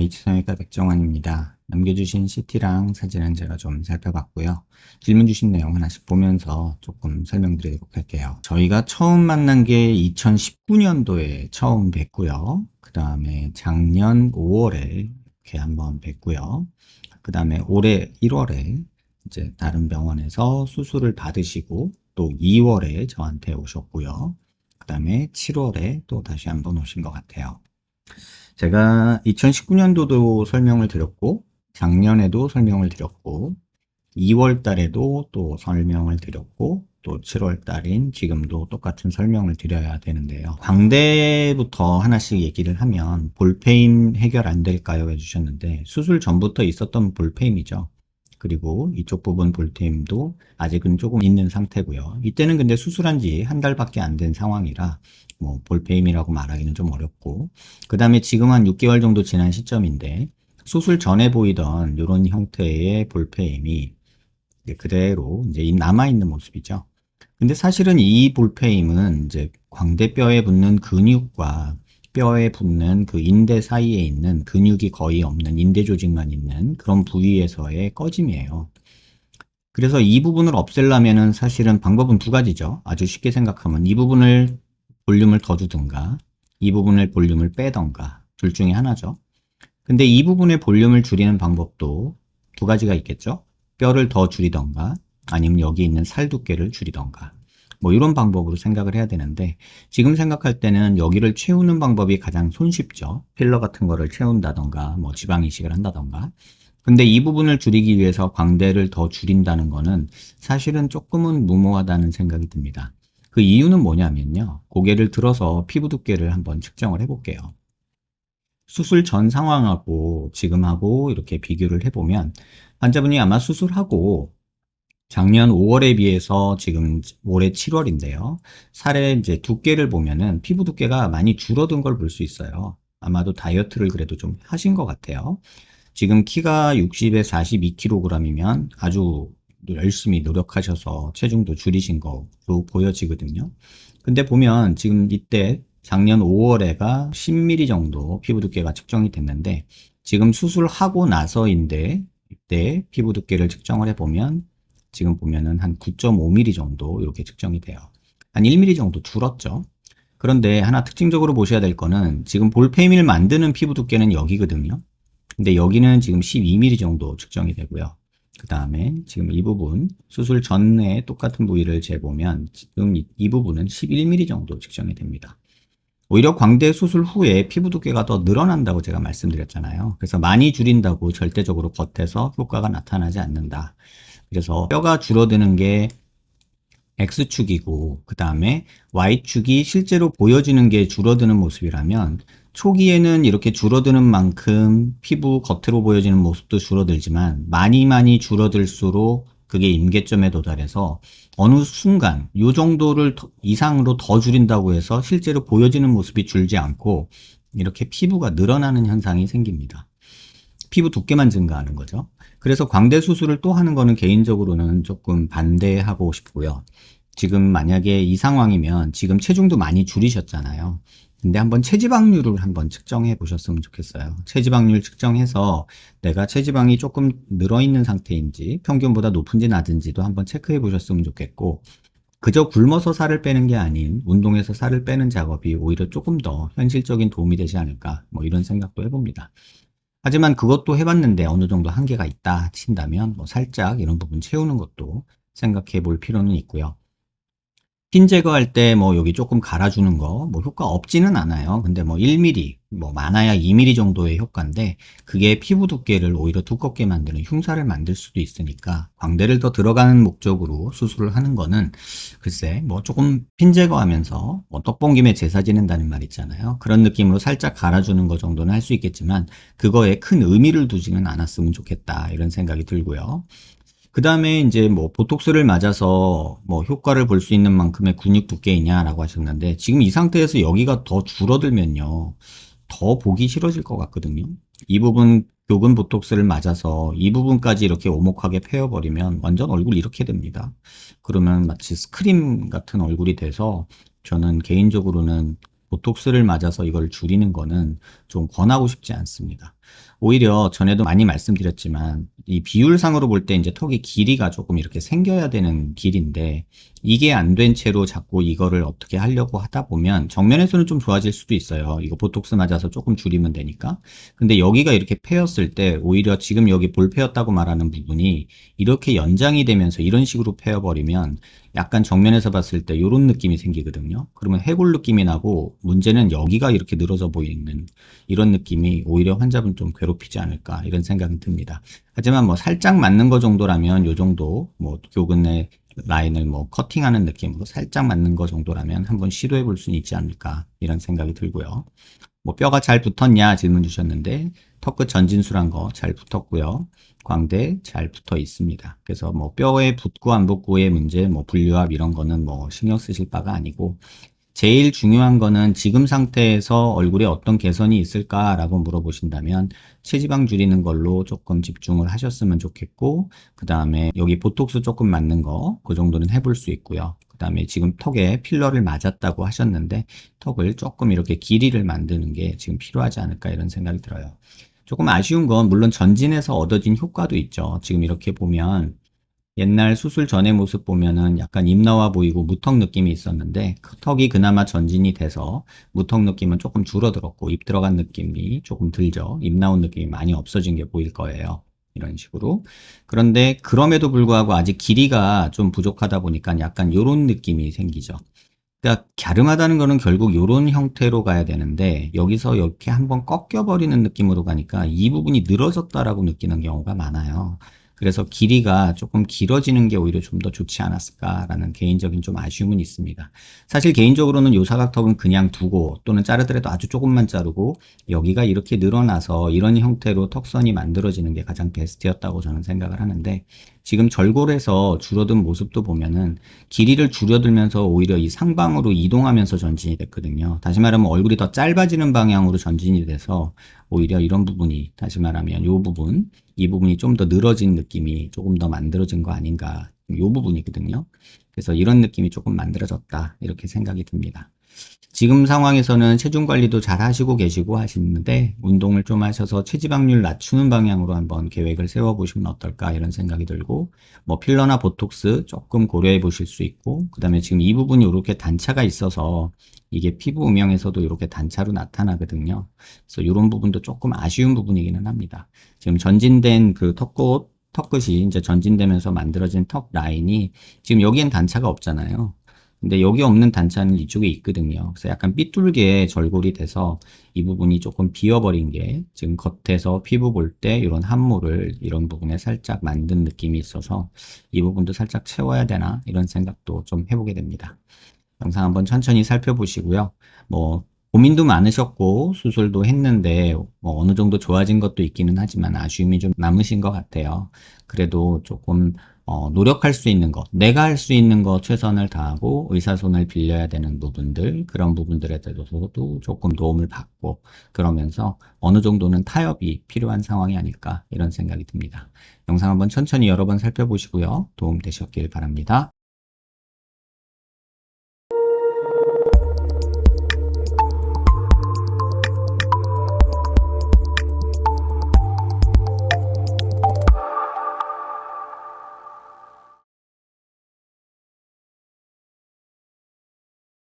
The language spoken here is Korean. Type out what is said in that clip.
H성형외과 백정환입니다. 남겨주신 CT랑 사진은 제가 좀 살펴봤고요. 질문 주신 내용 하나씩 보면서 조금 설명드리도록 할게요. 저희가 처음 만난 게 2019년도에 처음 뵀고요. 그 다음에 작년 5월에 이렇게 한번 뵀고요. 그 다음에 올해 1월에 이제 다른 병원에서 수술을 받으시고 또 2월에 저한테 오셨고요. 그 다음에 7월에 또 다시 한번 오신 것 같아요. 제가 2019년도도 설명을 드렸고, 작년에도 설명을 드렸고, 2월 달에도 또 설명을 드렸고, 또 7월 달인 지금도 똑같은 설명을 드려야 되는데요. 광대부터 하나씩 얘기를 하면 볼페임 해결 안 될까요? 해주셨는데, 수술 전부터 있었던 볼페임이죠. 그리고 이쪽 부분 볼테임도 아직은 조금 있는 상태고요. 이때는 근데 수술한 지 한 달밖에 안 된 상황이라 뭐 볼페임이라고 말하기는 좀 어렵고, 그 다음에 지금 한 6개월 정도 지난 시점인데 수술 전에 보이던 이런 형태의 볼페임이 이제 그대로 이제 남아있는 모습이죠. 근데 사실은 이 볼페임은 이제 광대뼈에 붙는 근육과 뼈에 붙는 그 인대 사이에 있는 근육이 거의 없는 인대 조직만 있는 그런 부위에서의 꺼짐이에요. 그래서 이 부분을 없애려면은 사실은 방법은 두 가지죠. 아주 쉽게 생각하면 이 부분을 볼륨을 더 주든가 이 부분을 볼륨을 빼던가 둘 중에 하나죠. 근데 이 부분의 볼륨을 줄이는 방법도 두 가지가 있겠죠. 뼈를 더 줄이던가 아니면 여기 있는 살 두께를 줄이던가 뭐 이런 방법으로 생각을 해야 되는데 지금 생각할 때는 여기를 채우는 방법이 가장 손쉽죠. 필러 같은 거를 채운다던가 뭐 지방 이식을 한다던가. 근데 이 부분을 줄이기 위해서 광대를 더 줄인다는 거는 사실은 조금은 무모하다는 생각이 듭니다. 그 이유는 뭐냐면요. 고개를 들어서 피부 두께를 한번 측정을 해볼게요. 수술 전 상황하고 지금하고 이렇게 비교를 해보면 환자분이 아마 수술하고 작년 5월에 비해서 지금 올해 7월인데요. 살의 이제 두께를 보면은 피부 두께가 많이 줄어든 걸 볼 수 있어요. 아마도 다이어트를 그래도 좀 하신 것 같아요. 지금 키가 60에 42kg이면 아주 열심히 노력하셔서 체중도 줄이신 거로 보여지거든요. 근데 보면 지금 이때 작년 5월에가 10mm 정도 피부 두께가 측정이 됐는데 지금 수술하고 나서인데 이때 피부 두께를 측정을 해보면 지금 보면은 한 9.5mm 정도 이렇게 측정이 돼요. 한 1mm 정도 줄었죠. 그런데 하나 특징적으로 보셔야 될 거는 지금 볼페임을 만드는 피부 두께는 여기거든요. 근데 여기는 지금 12mm 정도 측정이 되고요. 그 다음에 지금 이 부분 수술 전에 똑같은 부위를 재보면 지금 이 부분은 11mm 정도 측정이 됩니다. 오히려 광대 수술 후에 피부 두께가 더 늘어난다고 제가 말씀드렸잖아요. 그래서 많이 줄인다고 절대적으로 겉에서 효과가 나타나지 않는다. 그래서 뼈가 줄어드는 게 X축이고 그 다음에 Y축이 실제로 보여지는 게 줄어드는 모습이라면 초기에는 이렇게 줄어드는 만큼 피부 겉으로 보여지는 모습도 줄어들지만 많이 줄어들수록 그게 임계점에 도달해서 어느 순간 이 정도를 이상으로 더 줄인다고 해서 실제로 보여지는 모습이 줄지 않고 이렇게 피부가 늘어나는 현상이 생깁니다. 피부 두께만 증가하는 거죠. 그래서 광대 수술을 또 하는 거는 개인적으로는 조금 반대하고 싶고요. 지금 만약에 이 상황이면 지금 체중도 많이 줄이셨잖아요. 근데 한번 체지방률을 한번 측정해 보셨으면 좋겠어요. 체지방률 측정해서 내가 체지방이 조금 늘어있는 상태인지 평균보다 높은지 낮은지도 한번 체크해 보셨으면 좋겠고 그저 굶어서 살을 빼는 게 아닌 운동해서 살을 빼는 작업이 오히려 조금 더 현실적인 도움이 되지 않을까 뭐 이런 생각도 해봅니다. 하지만 그것도 해봤는데 어느 정도 한계가 있다 친다면 뭐 살짝 이런 부분 채우는 것도 생각해 볼 필요는 있고요. 핀 제거할 때 뭐 여기 조금 갈아주는 거 뭐 효과 없지는 않아요. 근데 뭐 1mm 뭐 많아야 2mm 정도의 효과인데 그게 피부 두께를 오히려 두껍게 만드는 흉사를 만들 수도 있으니까 광대를 더 들어가는 목적으로 수술을 하는 거는 글쎄 뭐 조금 핀 제거하면서 뭐 떡본 김에 제사 지낸다는 말 있잖아요. 그런 느낌으로 살짝 갈아주는 거 정도는 할 수 있겠지만 그거에 큰 의미를 두지는 않았으면 좋겠다 이런 생각이 들고요. 그 다음에 이제 뭐 보톡스를 맞아서 뭐 효과를 볼 수 있는 만큼의 근육 두께이냐라고 하셨는데 지금 이 상태에서 여기가 더 줄어들면요 더 보기 싫어질 것 같거든요. 이 부분 교근 보톡스를 맞아서 이 부분까지 이렇게 오목하게 패여버리면 완전 얼굴 이렇게 됩니다. 그러면 마치 스크림 같은 얼굴이 돼서 저는 개인적으로는 보톡스를 맞아서 이걸 줄이는 거는 좀 권하고 싶지 않습니다. 오히려 전에도 많이 말씀드렸지만 이 비율상으로 볼 때 이제 턱이 길이가 조금 이렇게 생겨야 되는 길인데 이게 안 된 채로 자꾸 이거를 어떻게 하려고 하다 보면 정면에서는 좀 좋아질 수도 있어요. 이거 보톡스 맞아서 조금 줄이면 되니까. 근데 여기가 이렇게 패였을 때 오히려 지금 여기 볼 패였다고 말하는 부분이 이렇게 연장이 되면서 이런 식으로 패여버리면 약간 정면에서 봤을 때 이런 느낌이 생기거든요. 그러면 해골 느낌이 나고 문제는 여기가 이렇게 늘어져 보이는 이런 느낌이 오히려 환자분 좀 괴롭히지 않을까 이런 생각은 듭니다. 하지만 뭐 살짝 맞는 거 정도라면 요 정도 뭐 교근의 라인을 뭐 커팅하는 느낌으로 살짝 맞는 거 정도라면 한번 시도해 볼 수는 있지 않을까 이런 생각이 들고요. 뭐 뼈가 잘 붙었냐 질문 주셨는데 턱끝 전진술한 거 잘 붙었고요. 광대 잘 붙어 있습니다. 그래서 뭐 뼈에 붙고 안 붙고의 문제, 뭐 분류압 이런 거는 뭐 신경 쓰실 바가 아니고 제일 중요한 거는 지금 상태에서 얼굴에 어떤 개선이 있을까라고 물어보신다면 체지방 줄이는 걸로 조금 집중을 하셨으면 좋겠고 그 다음에 여기 보톡스 조금 맞는 거 그 정도는 해볼 수 있고요. 그 다음에 지금 턱에 필러를 맞았다고 하셨는데 턱을 조금 이렇게 길이를 만드는 게 지금 필요하지 않을까 이런 생각이 들어요. 조금 아쉬운 건 물론 전진에서 얻어진 효과도 있죠. 지금 이렇게 보면 옛날 수술 전의 모습 보면은 약간 입 나와 보이고 무턱 느낌이 있었는데 그 턱이 그나마 전진이 돼서 무턱 느낌은 조금 줄어들었고 입 들어간 느낌이 조금 들죠. 입 나온 느낌이 많이 없어진 게 보일 거예요. 이런 식으로. 그런데 그럼에도 불구하고 아직 길이가 좀 부족하다 보니까 약간 요런 느낌이 생기죠. 그러니까 갸름하다는 거는 결국 요런 형태로 가야 되는데 여기서 이렇게 한번 꺾여버리는 느낌으로 가니까 이 부분이 늘어졌다라고 느끼는 경우가 많아요. 그래서 길이가 조금 길어지는 게 오히려 좀 더 좋지 않았을까라는 개인적인 좀 아쉬움은 있습니다. 사실 개인적으로는 요 사각턱은 그냥 두고 또는 자르더라도 아주 조금만 자르고 여기가 이렇게 늘어나서 이런 형태로 턱선이 만들어지는 게 가장 베스트였다고 저는 생각을 하는데 지금 절골에서 줄어든 모습도 보면은 길이를 줄여들면서 오히려 이 상방으로 이동하면서 전진이 됐거든요. 다시 말하면 얼굴이 더 짧아지는 방향으로 전진이 돼서 오히려 이런 부분이 다시 말하면 요 부분, 이 부분이 좀 더 늘어진 느낌이 조금 더 만들어진 거 아닌가 요 부분이거든요. 그래서 이런 느낌이 조금 만들어졌다 이렇게 생각이 듭니다. 지금 상황에서는 체중 관리도 잘 하시고 계시고 하시는데 운동을 좀 하셔서 체지방률 낮추는 방향으로 한번 계획을 세워보시면 어떨까 이런 생각이 들고 뭐 필러나 보톡스 조금 고려해 보실 수 있고 그 다음에 지금 이 부분이 이렇게 단차가 있어서 이게 피부 음영에서도 이렇게 단차로 나타나거든요. 그래서 이런 부분도 조금 아쉬운 부분이기는 합니다. 지금 전진된 그 턱끝이 이제 전진되면서 만들어진 턱 라인이 지금 여기엔 단차가 없잖아요. 근데 여기 없는 단차는 이쪽에 있거든요. 그래서 약간 삐뚤게 절골이 돼서 이 부분이 조금 비어버린 게 지금 겉에서 피부 볼 때 이런 함몰을 이런 부분에 살짝 만든 느낌이 있어서 이 부분도 살짝 채워야 되나 이런 생각도 좀 해보게 됩니다. 영상 한번 천천히 살펴보시고요. 뭐 고민도 많으셨고 수술도 했는데 뭐 어느 정도 좋아진 것도 있기는 하지만 아쉬움이 좀 남으신 것 같아요. 그래도 조금 노력할 수 있는 것, 내가 할 수 있는 것 최선을 다하고 의사손을 빌려야 되는 부분들, 그런 부분들에 대해서도 조금 도움을 받고 그러면서 어느 정도는 타협이 필요한 상황이 아닐까 이런 생각이 듭니다. 영상 한번 천천히 여러 번 살펴보시고요. 도움 되셨길 바랍니다.